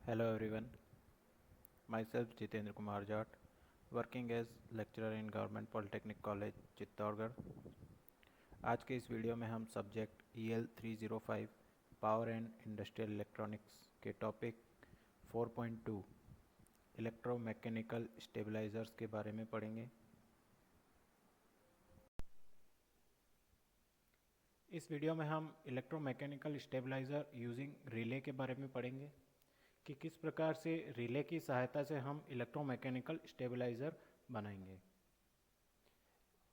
Hello everyone, myself Jitendra Kumar Jat, working as lecturer in Government Polytechnic College, Chittorgarh. आज के इस video में हम subject EL 305 power and industrial electronics के topic 4.2 electromechanical stabilisers के बारे में पढ़ेंगे। इस वीडियो में हम इलेक्ट्रोमैकेनिकल स्टेबलाइजर यूजिंग रिले के बारे में पढ़ेंगे कि किस प्रकार से रिले की सहायता से हम इलेक्ट्रोमैकेनिकल स्टेबलाइज़र बनाएंगे।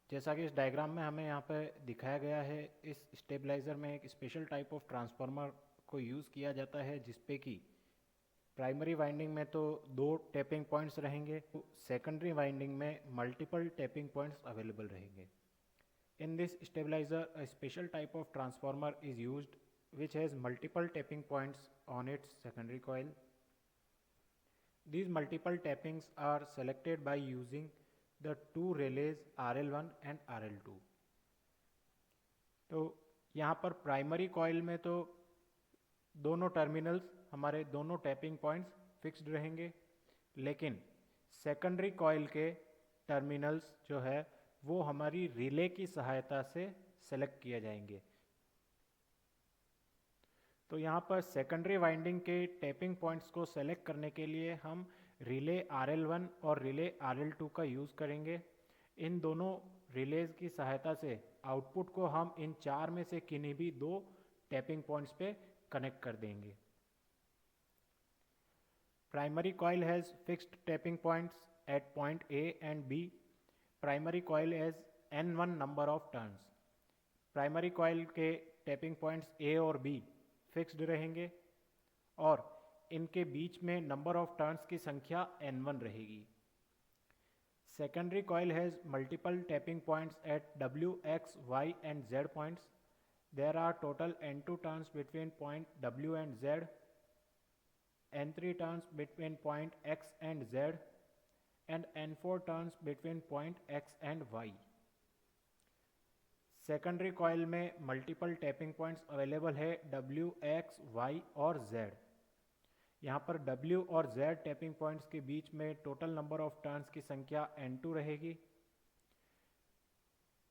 जैसा कि इस डायग्राम में हमें यहाँ पर दिखाया गया है, इस स्टेबलाइज़र में एक स्पेशल टाइप ऑफ ट्रांसफार्मर को यूज़ किया जाता है जिसपे कि प्राइमरी वाइंडिंग में तो 2 टैपिंग पॉइंट्स रहेंगे, सेकेंडरी वाइंडिंग में मल्टीपल टैपिंग पॉइंट्स अवेलेबल रहेंगे। In this stabilizer, a special type of transformer is used which has multiple tapping points on its secondary coil. These multiple tappings are selected by using the two relays RL1 and RL2. तो यहाँ पर primary coil में तो दोनों terminals हमारे दोनों tapping points fixed रहेंगे, लेकिन सेकेंडरी कॉइल के टर्मिनल्स जो है वो हमारी रिले की सहायता से सेलेक्ट किए जाएंगे। तो यहाँ पर सेकेंडरी वाइंडिंग के टैपिंग पॉइंट्स को सेलेक्ट करने के लिए हम रिले RL1 और रिले RL2 का यूज़ करेंगे। इन दोनों रिलेज की सहायता से आउटपुट को हम इन 4 में से किन्हीं भी 2 टैपिंग पॉइंट्स पे कनेक्ट कर देंगे। Primary coil has fixed tapping points at point A and B. Primary coil has N1 number of turns. Primary coil के टैपिंग पॉइंट्स A और B फिक्स्ड रहेंगे और इनके बीच में नंबर ऑफ टर्न्स की संख्या N1 रहेगी। Secondary coil has multiple tapping points at W, X, Y and Z points. There are total N2 turns between point W and Z, N3 turns between point X and Z, and N4 turns between point X and Y. Secondary coil में multiple tapping points available है W, X, Y और Z। यहाँ पर W और Z tapping points के बीच में total number of turns की संख्या N2 रहेगी।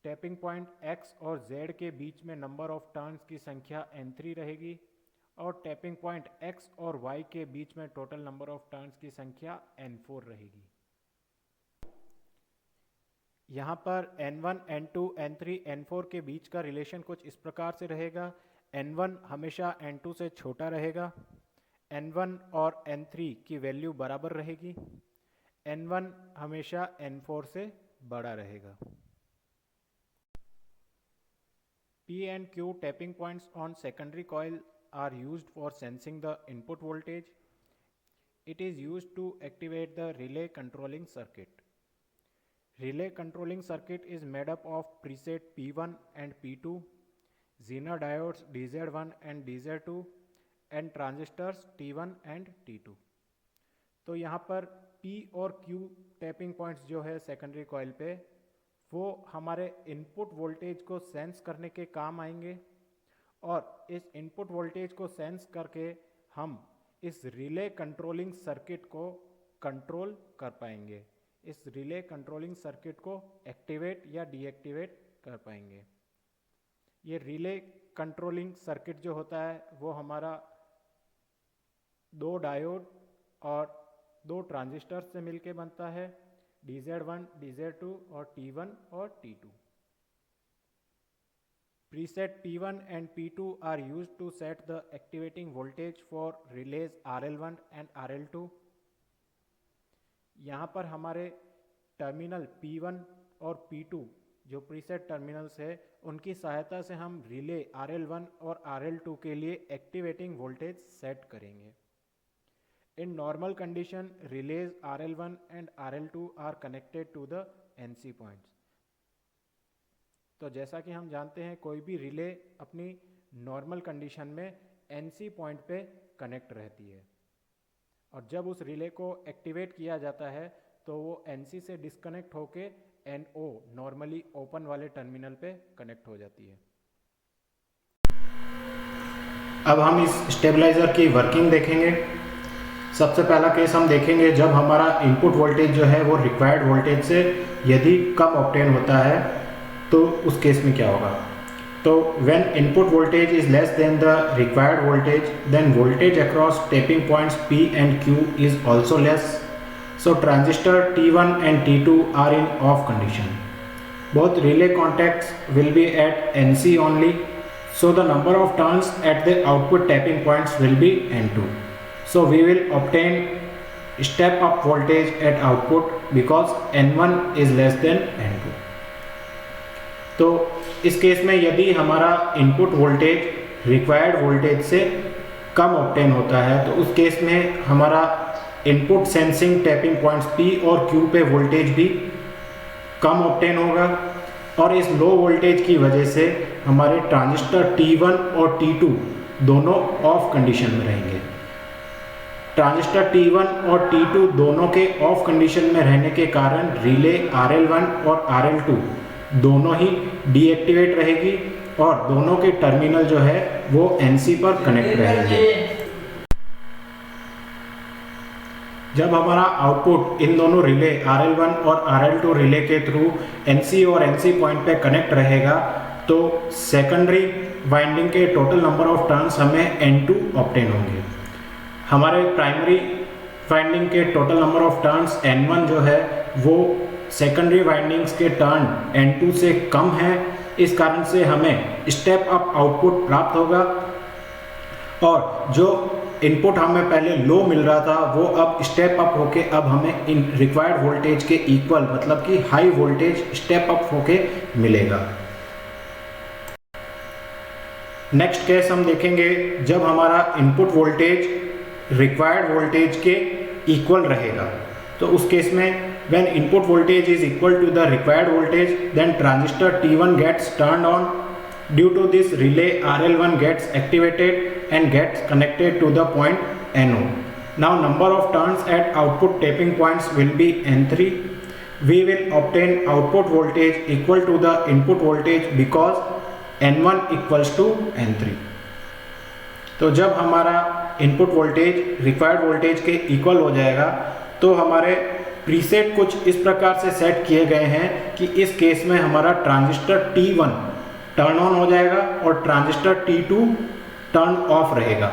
टैपिंग पॉइंट X और Z के बीच में नंबर ऑफ टर्न्स की संख्या N3 रहेगी और टैपिंग पॉइंट X और Y के बीच में टोटल नंबर ऑफ टर्न्स की संख्या N4 रहेगी। यहाँ पर N1, N2, N3, N4 के बीच का रिलेशन कुछ इस प्रकार से रहेगा। N1 हमेशा N2 से छोटा रहेगा, N1 और N3 की वैल्यू बराबर रहेगी, N1 हमेशा N4 से बड़ा रहेगा। P and Q tapping points on secondary coil are used for sensing the input voltage. It is used to activate the relay controlling circuit. Relay controlling circuit is made up of preset P1 and P2, Zener diodes DZ1 and DZ2 and transistors T1 and T2. तो यहाँ पर P और Q tapping points जो है secondary coil पे वो हमारे input voltage को सेंस करने के काम आएंगे और इस इनपुट वोल्टेज को सेंस करके हम इस रिले कंट्रोलिंग सर्किट को कंट्रोल कर पाएंगे, इस रिले कंट्रोलिंग सर्किट को एक्टिवेट या डीएक्टिवेट कर पाएंगे। ये रिले कंट्रोलिंग सर्किट जो होता है वो हमारा 2 डायोड और 2 ट्रांजिस्टर से मिलके बनता है, DZ1, DZ2 और T1 और T2. Preset P1 and P2 are used to set the activating voltage for relays RL1 and RL2. यहाँ पर हमारे टर्मिनल P1 और P2 जो प्रीसेट टर्मिनल्स है उनकी सहायता से हम रिले RL1 और RL2 के लिए एक्टिवेटिंग वोल्टेज सेट करेंगे। In normal condition, relays RL1 and RL2 are connected to the NC points. तो जैसा कि हम जानते हैं कोई भी रिले अपनी नॉर्मल कंडीशन में NC पॉइंट पे कनेक्ट रहती है और जब उस रिले को एक्टिवेट किया जाता है तो वो NC से डिस्कनेक्ट होके NO नॉर्मली ओपन वाले टर्मिनल पे कनेक्ट हो जाती है। अब हम इस स्टेबलाइजर की वर्किंग देखेंगे। सबसे पहला केस हम देखेंगे जब हमारा इनपुट वोल्टेज जो है वो रिक्वायर्ड वोल्टेज से यदि कम ऑब्टेन होता है तो उस केस में क्या होगा। तो when input voltage is less than the required voltage then voltage across tapping points P and Q is also less. So transistor T1 and T2 are in off condition. Both relay contacts will be at NC only. So the number of turns at the output tapping points will be N2. So we will obtain step up voltage at output because N1 is less than N2. तो इस case में यदि हमारा input voltage required voltage से कम obtain होता है तो उस केस में हमारा input sensing tapping points P और Q पे वोल्टेज भी कम ऑब्टेन होगा और इस लो वोल्टेज की वजह से हमारे ट्रांजिस्टर T1 और T2 दोनों ऑफ कंडीशन में रहेंगे। ट्रांजिस्टर T1 और T2 दोनों के ऑफ कंडीशन में रहने के कारण रिले RL1 और RL2 दोनों ही डीएक्टिवेट रहेगी और दोनों के टर्मिनल जो है वो NC पर कनेक्ट रहेंगे। जब हमारा आउटपुट इन दोनों रिले RL1 और RL2 रिले के थ्रू NC और NC पॉइंट पे कनेक्ट रहेगा तो सेकेंडरी वाइंडिंग के टोटल नंबर ऑफ टर्न्स हमें N2 ऑब्टेन होंगे। हमारे प्राइमरी वाइंडिंग के total number of turns N1 जो है वो सेकेंडरी वाइंडिंग्स के टर्न N2 से कम है, इस कारण से हमें स्टेप अप आउटपुट प्राप्त होगा और जो इनपुट हमें पहले लो मिल रहा था वो अब स्टेप अप होके अब हमें इन रिक्वायर्ड वोल्टेज के इक्वल मतलब कि हाई वोल्टेज स्टेप अप होके मिलेगा। नेक्स्ट केस हम देखेंगे जब हमारा इनपुट वोल्टेज रिक्वायर्ड वोल्टेज के इक्वल रहेगा। तो उस केस में when input voltage is equal to the required voltage then transistor T1 gets turned on. Due to this relay RL1 gets activated and gets connected to the point NO. Now number of turns at output tapping points will be N3. We will obtain output voltage equal to the input voltage because N1 equals to N3. तो जब हमारा input voltage required voltage के equal हो जाएगा तो हमारे preset कुछ इस प्रकार से सेट किए गए हैं कि इस केस में हमारा ट्रांजिस्टर T1 टर्न ऑन हो जाएगा और ट्रांजिस्टर T2 टर्न ऑफ रहेगा।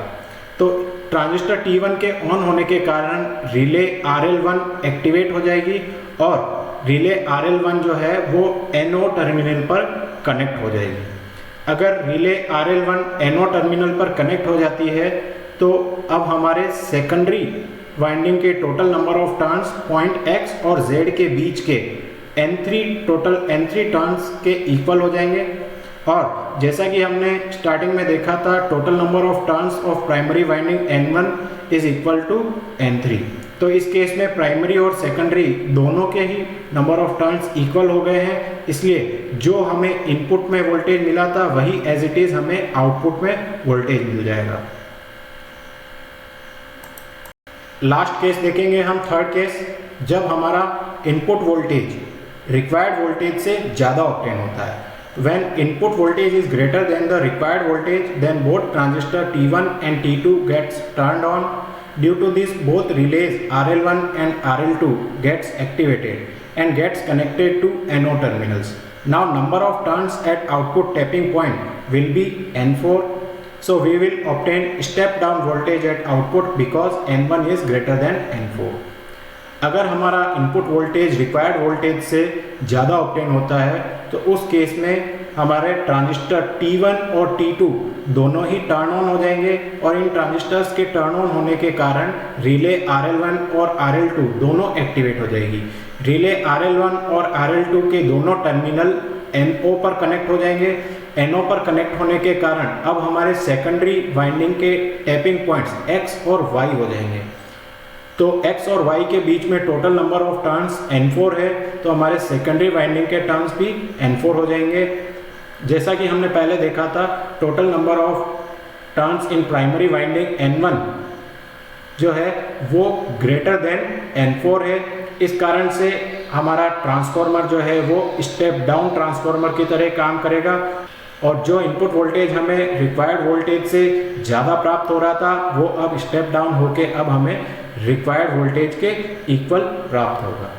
तो ट्रांजिस्टर T1 के ऑन होने के कारण रिले RL1 एक्टिवेट हो जाएगी और रिले RL1 जो है वो NO टर्मिनल पर कनेक्ट हो जाएगी। अगर रिले RL1 NO टर्मिनल पर कनेक्ट हो जाती है तो अब हमारे सेकेंडरी वाइंडिंग के total number of turns point X और Z के बीच के टोटल N3 टर्न्स के इक्वल हो जाएंगे और जैसा कि हमने स्टार्टिंग में देखा था total number of turns of primary winding N1 is equal to N3। तो इस केस में प्राइमरी और सेकेंडरी दोनों के ही नंबर ऑफ टर्न्स इक्वल हो गए हैं, इसलिए जो हमें इनपुट में वोल्टेज मिला था वही एज इट इज हमें आउटपुट में वोल्टेज मिल जाएगा। लास्ट केस देखेंगे हम, थर्ड केस, जब हमारा इनपुट वोल्टेज रिक्वायर्ड वोल्टेज से ज़्यादा ऑब्टेन होता है। When input voltage is greater than the required voltage, then both transistor T1 and T2 gets turned on. Due to this, both relays RL1 and RL2 gets activated and gets connected to NO terminals. Now number of turns at output tapping point will be N4. So we will obtain step down voltage at output because N1 is greater than N4. अगर हमारा input voltage required voltage से ज़्यादा obtain होता है तो उस case में हमारे ट्रांजिस्टर T1 और T2 दोनों ही टर्न ऑन हो जाएंगे और इन ट्रांजिस्टर्स के टर्न ऑन होने के कारण रिले RL1 और RL2 दोनों एक्टिवेट हो जाएगी। रिले RL1 और RL2 के दोनों टर्मिनल NO पर कनेक्ट हो जाएंगे। NO पर कनेक्ट होने के कारण अब हमारे सेकेंडरी वाइंडिंग के टैपिंग पॉइंट्स X और Y हो जाएंगे। तो X और Y के बीच में total number of turns N4 है, तो हमारे सेकेंडरी वाइंडिंग के टर्न्स भी N4 हो जाएंगे। जैसा कि हमने पहले देखा था total number of turns in primary winding N1 जो है वो ग्रेटर देन N4 है। इस कारण से हमारा ट्रांसफार्मर जो है वो स्टेप डाउन ट्रांसफार्मर की तरह काम करेगा और जो इनपुट वोल्टेज हमें रिक्वायर्ड वोल्टेज से ज़्यादा प्राप्त हो रहा था वो अब स्टेप डाउन होके अब हमें रिक्वायर्ड वोल्टेज के इक्वल प्राप्त होगा।